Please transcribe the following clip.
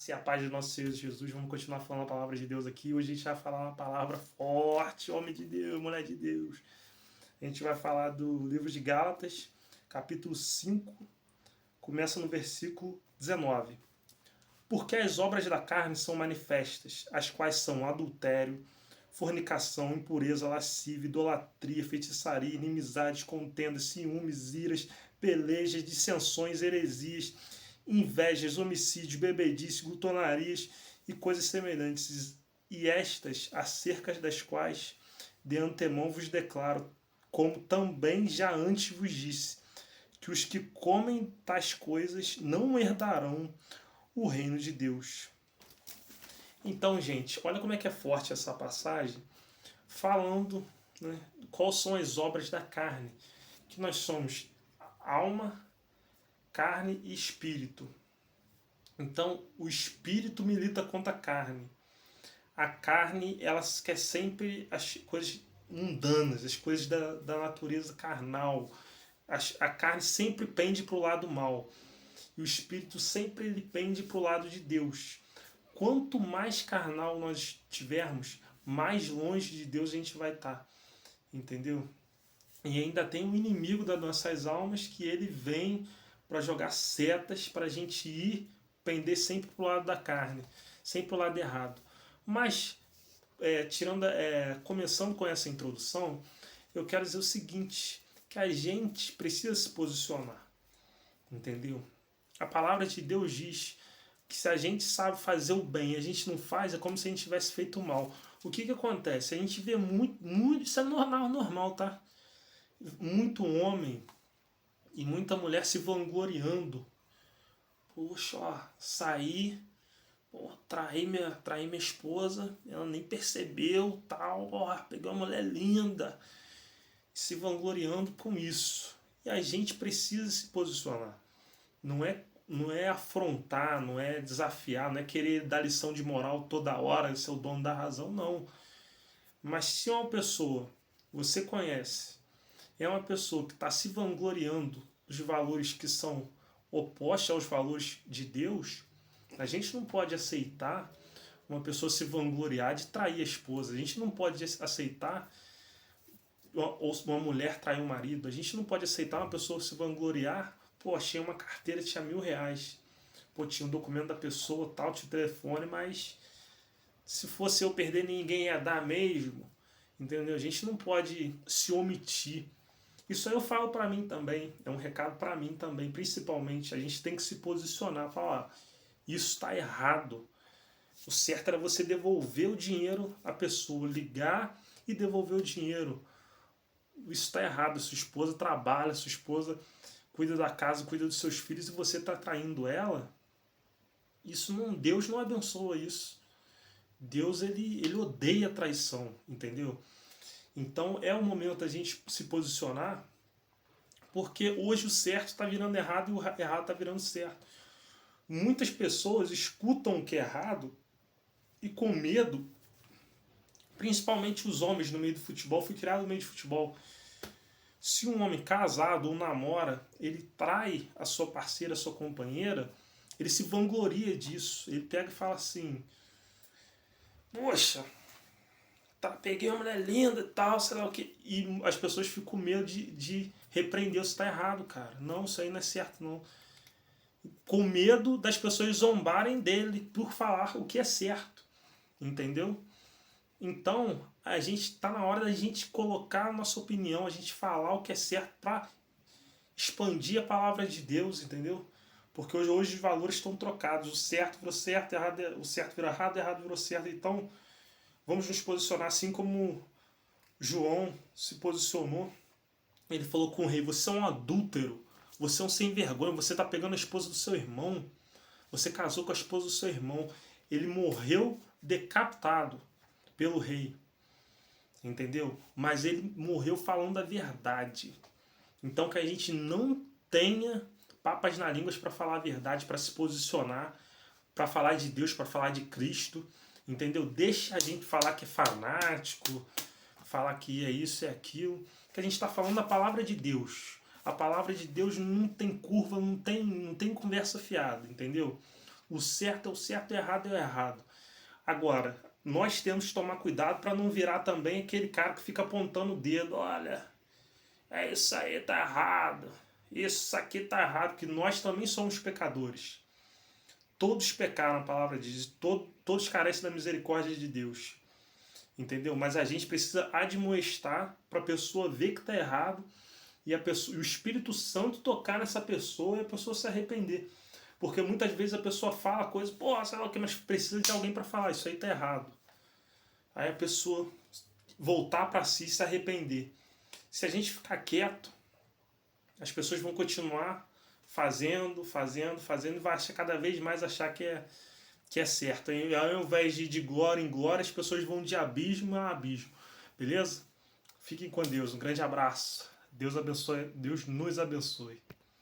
Se a paz do nosso Senhor Jesus, vamos continuar falando a palavra de Deus aqui. Hoje a gente vai falar uma palavra forte, homem de Deus, mulher de Deus. A gente vai falar do livro de Gálatas, capítulo 5, começa no versículo 19. Porque as obras da carne são manifestas, as quais são adultério, fornicação, impureza, lascívia, idolatria, feitiçaria, inimizades, contendas, ciúmes, iras, pelejas, dissensões, heresias, invejas, homicídios, bebedice, glutonarias e coisas semelhantes. E estas, acerca das quais de antemão vos declaro, como também já antes vos disse, que os que comem tais coisas não herdarão o reino de Deus. Então, gente, olha como é que é forte essa passagem, falando, né, quais são as obras da carne, que nós somos alma, carne e espírito. Então, o espírito milita contra a carne. A carne, ela quer sempre as coisas mundanas, as coisas da natureza carnal. A carne sempre pende para o lado mal. E o espírito sempre ele pende para o lado de Deus. Quanto mais carnal nós tivermos, mais longe de Deus a gente vai estar. Entendeu? E ainda tem um inimigo das nossas almas que ele vem para jogar setas para a gente ir pender sempre para o lado da carne, sempre para o lado errado. Mas, começando com essa introdução, eu quero dizer o seguinte, que a gente precisa se posicionar, entendeu? A palavra de Deus diz que se a gente sabe fazer o bem e a gente não faz, é como se a gente tivesse feito o mal. O que acontece? A gente vê muito, isso é normal, tá? Muito homem e muita mulher se vangloriando. Poxa, ó, saí, traí minha esposa, ela nem percebeu, tal, ó, peguei uma mulher linda, se vangloriando com isso. E a gente precisa se posicionar. Não é afrontar, não é desafiar, não é querer dar lição de moral toda hora, ser o dono da razão, não. Mas se uma pessoa você conhece, é uma pessoa que está se vangloriando dos valores que são opostos aos valores de Deus, a gente não pode aceitar uma pessoa se vangloriar de trair a esposa. A gente não pode aceitar uma mulher trair o marido. A gente não pode aceitar uma pessoa se vangloriar. Pô, achei uma carteira, tinha R$ 1.000. Pô, tinha um documento da pessoa, tal, tinha o telefone, mas se fosse eu perder, ninguém ia dar mesmo. Entendeu? A gente não pode se omitir. Isso aí eu falo para mim também, é um recado para mim também, principalmente. A gente tem que se posicionar, falar, isso está errado. O certo era você devolver o dinheiro à pessoa, ligar e devolver o dinheiro. Isso está errado, sua esposa trabalha, sua esposa cuida da casa, cuida dos seus filhos e você está traindo ela. Isso não, Deus não abençoa isso. Deus ele odeia a traição, entendeu? Então é o momento da gente se posicionar, porque hoje o certo está virando errado e o errado está virando certo. Muitas pessoas escutam o que é errado e com medo, principalmente os homens no meio do futebol, fui criado no meio de futebol. Se um homem casado ou namora, ele trai a sua parceira, a sua companheira, ele se vangloria disso. Ele pega e fala assim, poxa, peguei uma mulher linda e tal, sei lá o que. E as pessoas ficam com medo de repreender se está errado, cara. Não, isso aí não é certo, não. Com medo das pessoas zombarem dele por falar o que é certo. Entendeu? Então, a gente está na hora da gente colocar a nossa opinião, a gente falar o que é certo para expandir a palavra de Deus, entendeu? Porque hoje os valores estão trocados. O certo virou certo, o certo virou errado, o errado virou certo. Então, vamos nos posicionar assim como João se posicionou. Ele falou com o rei, você é um adúltero, você é um sem vergonha, você está pegando a esposa do seu irmão, você casou com a esposa do seu irmão. Ele morreu decapitado pelo rei, entendeu? Mas ele morreu falando a verdade. Então que a gente não tenha papas na língua para falar a verdade, para se posicionar, para falar de Deus, para falar de Cristo, entendeu? Deixa a gente falar que é fanático, falar que é isso, é aquilo, que a gente está falando a palavra de Deus. A palavra de Deus não tem curva, não tem conversa fiada, entendeu? O certo é o certo, o errado é o errado. Agora, nós temos que tomar cuidado para não virar também aquele cara que fica apontando o dedo. Olha, é isso aí, tá errado. Isso aqui tá errado, que nós também somos pecadores. Todos pecaram, a palavra diz. Todos carecem da misericórdia de Deus. Entendeu? Mas a gente precisa admoestar para a pessoa ver que tá errado e o Espírito Santo tocar nessa pessoa e a pessoa se arrepender. Porque muitas vezes a pessoa fala coisa, pô, sei lá o que, mas precisa de alguém para falar, isso aí tá errado. Aí a pessoa voltar para si e se arrepender. Se a gente ficar quieto, as pessoas vão continuar fazendo, e vai achar, cada vez mais achar que é certo. E ao invés de ir de glória em glória, as pessoas vão de abismo a abismo. Beleza? Fiquem com Deus. Um grande abraço. Deus abençoe. Deus nos abençoe.